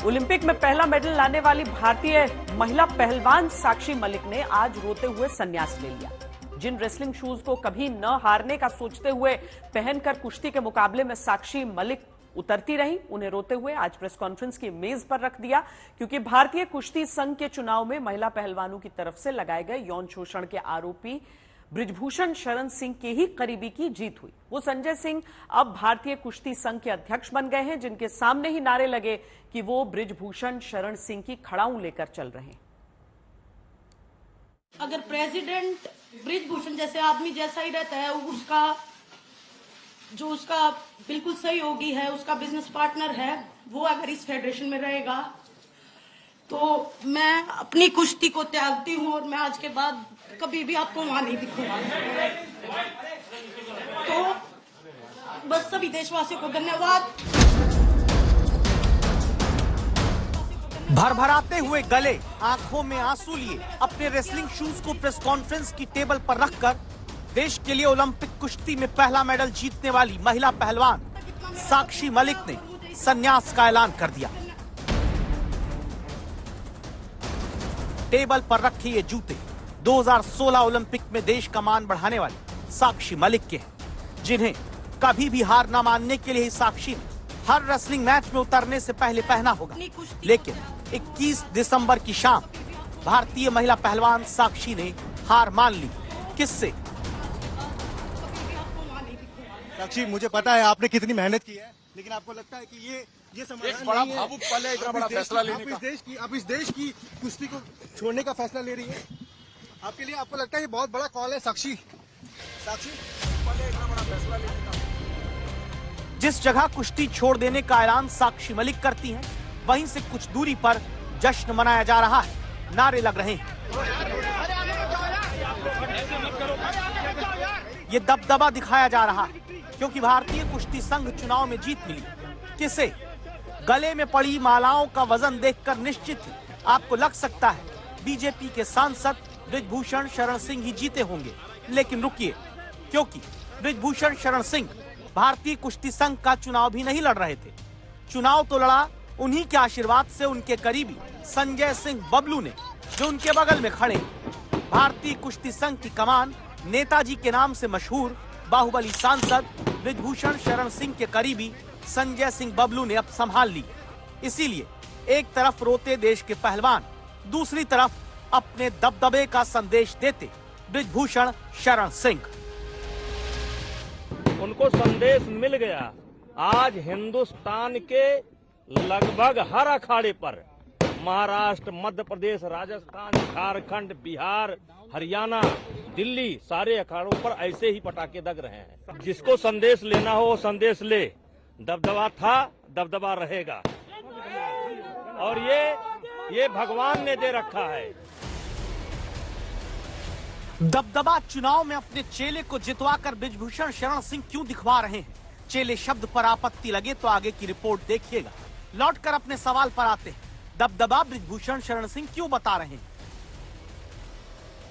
Olympic में पहला medal लाने वाली भारतीय महिला पहलवान साक्षी मलिक ने आज रोते हुए संन्यास ले लिया। जिन रेसलिंग शूज को कभी न हारने का सोचते हुए पहनकर कुश्ती के मुकाबले में साक्षी मलिक उतरती रही, उन्हें रोते हुए आज प्रेस कॉन्फ्रेंस की मेज पर रख दिया, क्योंकि भारतीय कुश्ती संघ के चुनाव में महिला पहलवानों की तरफ से लगाए गए यौन शोषण के आरोपी बृजभूषण शरण सिंह के ही करीबी की जीत हुई। वो संजय सिंह अब भारतीय कुश्ती संघ के अध्यक्ष बन गए हैं, जिनके सामने ही नारे लगे कि वो बृजभूषण शरण सिंह की खड़ाऊ लेकर चल रहे हैं। अगर प्रेसिडेंट बृजभूषण जैसे आदमी जैसा ही रहता है, उसका बिल्कुल सहयोगी है, उसका बिजनेस पार्टनर है, वो अगर इस फेडरेशन में रहेगा तो मैं अपनी कुश्ती को त्यागती हूँ और मैं आज के बाद कभी भी आपको वहां नहीं दिखूंगा। तो बस सभी देशवासियों को धन्यवाद। भरभराते हुए गले, आंखों में आंसू लिए अपने रेसलिंग शूज को प्रेस कॉन्फ्रेंस की टेबल पर रखकर देश के लिए ओलंपिक कुश्ती में पहला मेडल जीतने वाली महिला पहलवान साक्षी मलिक ने संन्यास का ऐलान कर दिया। टेबल पर रखे ये जूते 2016 ओलंपिक में देश का मान बढ़ाने वाले साक्षी मलिक के हैं, जिन्हें कभी भी हार न मानने के लिए साक्षी ने हर रेसलिंग मैच में उतरने से पहले पहना होगा। लेकिन 21 दिसंबर की शाम भारतीय महिला पहलवान साक्षी ने हार मान ली। किससे? साक्षी, मुझे पता है आपने कितनी मेहनत की है, लेकिन आपको लगता है कि ये एक बड़ा भावुक पल है, इतना बड़ा फैसला लेने का। आप इस देश की कुश्ती को छोड़ने का फैसला ले रही है, आपके लिए आपको लगता है ये बहुत बड़ा कॉल है? साक्षी इतना बड़ा फैसला लेने का। जिस जगह कुश्ती छोड़ देने का ऐलान साक्षी मलिक करती हैं, वहीं से कुछ दूरी पर जश्न मनाया जा रहा है, नारे लग रहे हैं। ये दबदबा दिखाया जा रहा है क्योंकि भारतीय कुश्ती संघ चुनाव में जीत मिली। किसे? गले में पड़ी मालाओं का वजन देखकर निश्चित ही आपको लग सकता है बीजेपी के सांसद बृजभूषण शरण सिंह ही जीते होंगे। लेकिन रुकिए, क्योंकि बृजभूषण शरण सिंह भारतीय कुश्ती संघ का चुनाव भी नहीं लड़ रहे थे। चुनाव तो लड़ा उन्हीं के आशीर्वाद से उनके करीबी संजय सिंह बबलू ने, जो उनके बगल में खड़े। भारतीय कुश्ती संघ की कमान नेताजी के नाम से मशहूर बाहुबली सांसद बृजभूषण शरण सिंह के करीबी संजय सिंह बबलू ने अब संभाल ली। इसीलिए एक तरफ रोते देश के पहलवान, दूसरी तरफ अपने दबदबे का संदेश देते बृजभूषण शरण सिंह। उनको संदेश मिल गया। आज हिंदुस्तान के लगभग हर अखाड़े पर महाराष्ट्र, मध्य प्रदेश, राजस्थान, झारखंड, बिहार, हरियाणा, दिल्ली, सारे अखाड़ों पर ऐसे ही पटाखे दग रहे हैं। जिसको संदेश लेना हो वो संदेश ले। दबदबा था, दबदबा रहेगा, और ये भगवान ने दे रखा है। दबदबा चुनाव में अपने चेले को जितवाकर बृजभूषण शरण सिंह क्यों दिखवा रहे हैं? चेले शब्द पर आपत्ति लगे तो आगे की रिपोर्ट देखिएगा। लौटकर अपने सवाल पर आते हैं। दबदबा बृजभूषण शरण सिंह क्यों बता रहे हैं?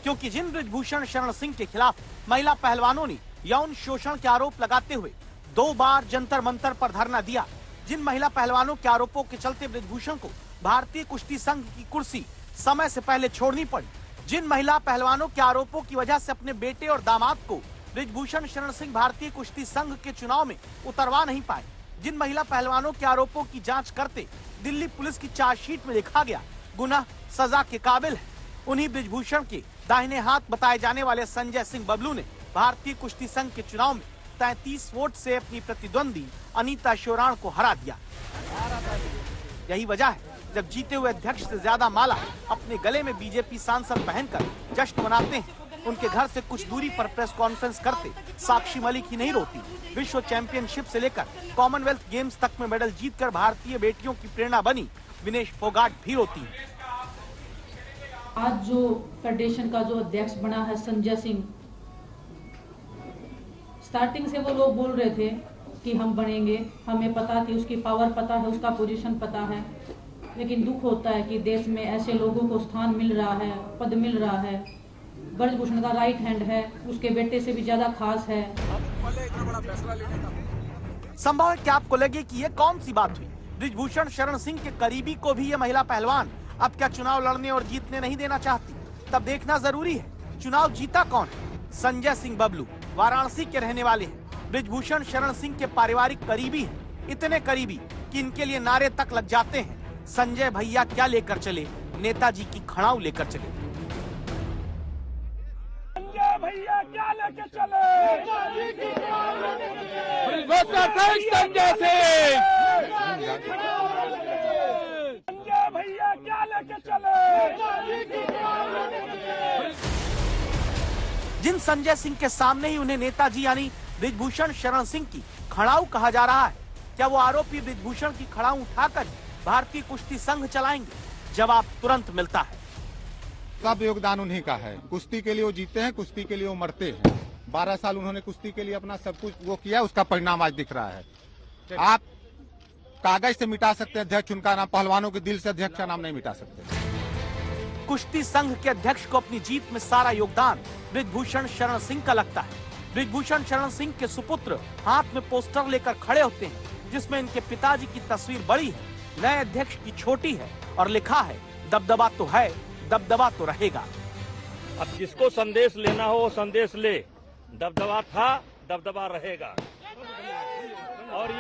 क्योंकि जिन बृजभूषण शरण सिंह के खिलाफ महिला पहलवानों ने यौन शोषण के आरोप लगाते हुए 2 बार जंतर मंतर पर धरना दिया, जिन महिला पहलवानों के आरोपों के चलते बृजभूषण को भारतीय कुश्ती संघ की कुर्सी समय से पहले छोड़नी पड़ी, जिन महिला पहलवानों के आरोपों की वजह से अपने बेटे और दामाद को बृजभूषण शरण सिंह भारतीय कुश्ती संघ के चुनाव में उतरवा नहीं पाए, जिन महिला पहलवानों के आरोपों की जांच करते दिल्ली पुलिस की चार्जशीट में लिखा गया गुनाह सजा के काबिल है, उन्हीं बृजभूषण के दाहिने हाथ बताए जाने वाले संजय सिंह बबलू ने भारतीय कुश्ती संघ के चुनाव में 33 वोट से अपनी प्रतिद्वंदी अनीता शोराण को हरा दिया। यही वजह है जब जीते हुए अध्यक्ष से ज्यादा माला अपने गले में बीजेपी सांसद पहनकर जश्न मनाते हैं, उनके घर से कुछ दूरी पर प्रेस कॉन्फ्रेंस करते साक्षी मलिक ही नहीं रोती। विश्व चैंपियनशिप से लेकर कॉमनवेल्थ गेम्स तक में मेडल जीतकर भारतीय बेटियों की प्रेरणा बनी विनेश फोगाट भी रोती है। आज जो फेडरेशन का जो अध्यक्ष बना है संजय सिंह, स्टार्टिंग से वो लोग बोल रहे थे कि हम बनेंगे, हमें पता थी, उसकी पावर पता है, उसका पोजीशन पता है, लेकिन दुख होता है कि देश में ऐसे लोगों को स्थान मिल रहा है, पद मिल रहा है। बृजभूषण का राइट हैंड है, उसके बेटे से भी ज्यादा खास है। संभव है कि आपको लगे कि ये कौन सी बात हुई बृजभूषण शरण सिंह के करीबी को भी ये महिला पहलवान अब क्या चुनाव लड़ने और जीतने नहीं देना चाहती? तब देखना जरूरी है चुनाव जीता कौन है। संजय सिंह बबलू वाराणसी के रहने वाले हैं। बृजभूषण शरण सिंह के पारिवारिक करीबी हैं, इतने करीबी कि इनके लिए नारे तक लग जाते हैं। संजय भैया क्या लेकर चले, नेताजी की खड़ाऊ लेकर चले। संजय भैया क्या लेकर चले, संजय भैया क्या लेकर चले। जिन संजय सिंह के सामने ही उन्हें नेताजी यानी बृजभूषण शरण सिंह की खड़ाऊ कहा जा रहा है, क्या वो आरोपी बृजभूषण की खड़ाऊ उठाकर भारतीय कुश्ती संघ चलाएंगे? जवाब तुरंत मिलता है। सब योगदान उन्हीं का है। कुश्ती के लिए वो जीते हैं, कुश्ती के लिए वो मरते हैं। 12 साल उन्होंने कुश्ती के लिए अपना सब कुछ वो किया, उसका परिणाम आज दिख रहा है। आप कागज से मिटा सकते हैं अध्यक्ष उनका नाम, पहलवानों के दिल से अध्यक्ष का नाम नहीं मिटा सकते। कुश्ती संघ के अध्यक्ष को अपनी जीत में सारा योगदान बृजभूषण शरण सिंह का लगता है। बृजभूषण शरण सिंह के सुपुत्र हाथ में पोस्टर लेकर खड़े होते हैं जिसमें इनके पिताजी की तस्वीर बड़ी है, नए अध्यक्ष की छोटी है और लिखा है दबदबा तो है, दबदबा तो रहेगा। अब जिसको संदेश लेना हो वो संदेश ले, दबदबा था, दबदबा रहेगा। और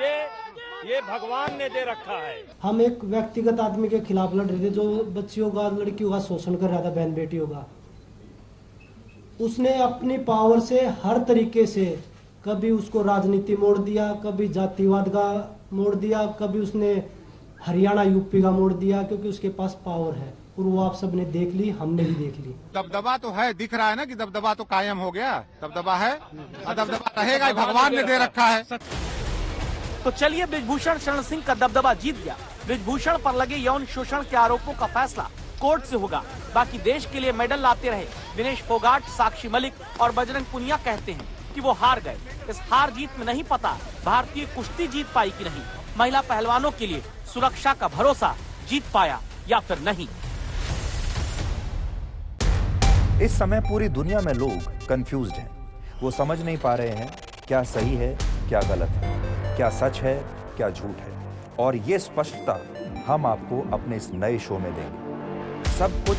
ये भगवान ने दे रखा है। हम एक व्यक्तिगत आदमी के खिलाफ लड़ रहे थे जो बच्चियों का, लड़कियों का शोषण कर रहा था, बहन बेटियों का। उसने अपनी पावर से हर तरीके से कभी उसको राजनीति मोड़ दिया, कभी जातिवाद का मोड़ दिया, कभी उसने हरियाणा यूपी का मोड़ दिया, क्योंकि उसके पास पावर है और वो आप सबने देख ली, हमने भी देख ली। दबदबा तो है, दिख रहा है ना कि दबदबा तो कायम हो गया। दबदबा है और दबदबा रहेगा, भगवान ने दे रखा है। तो चलिए, बृजभूषण शरण सिंह का दबदबा जीत गया। बृजभूषण पर लगे यौन शोषण के आरोपों का फैसला कोर्ट से होगा। बाकी देश के लिए मेडल लाते रहे विनेश फोगाट, साक्षी मलिक और बजरंग पुनिया कहते हैं कि वो हार गए। इस हार जीत में नहीं पता भारतीय कुश्ती जीत पाई कि नहीं। महिला पहलवानों के लिए सुरक्षा का भरोसा जीत पाया या फिर नहीं। इस समय पूरी दुनिया में लोग कंफ्यूज्ड हैं। वो समझ नहीं पा रहे हैं क्या सही है, क्या गलत है, क्या सच है, क्या झूठ है। और ये स्पष्टता हम आपको अपने इस नए शो में देंगे। सब कुछ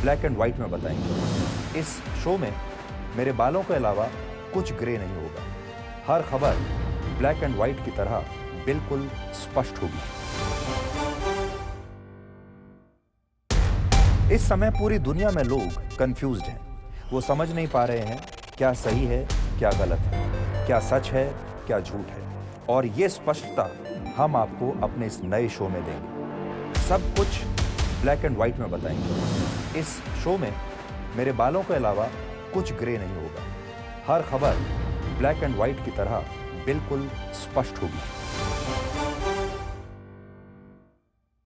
ब्लैक एंड व्हाइट में बताएंगे। इस शो में मेरे बालों के अलावा कुछ ग्रे नहीं होगा। हर खबर ब्लैक एंड व्हाइट की तरह बिल्कुल स्पष्ट होगी। इस समय पूरी दुनिया में लोग कंफ्यूज्ड हैं। वो समझ नहीं पा रहे हैं क्या सही है, क्या गलत है, क्या सच है, क्या झूठ है। और ये स्पष्टता हम आपको अपने इस नए शो में देंगे। सब कुछ ब्लैक एंड व्हाइट में बताएंगे। इस शो में मेरे बालों के अलावा कुछ ग्रे नहीं होगा। हर खबर ब्लैक एंड व्हाइट की तरह बिल्कुल स्पष्ट होगी।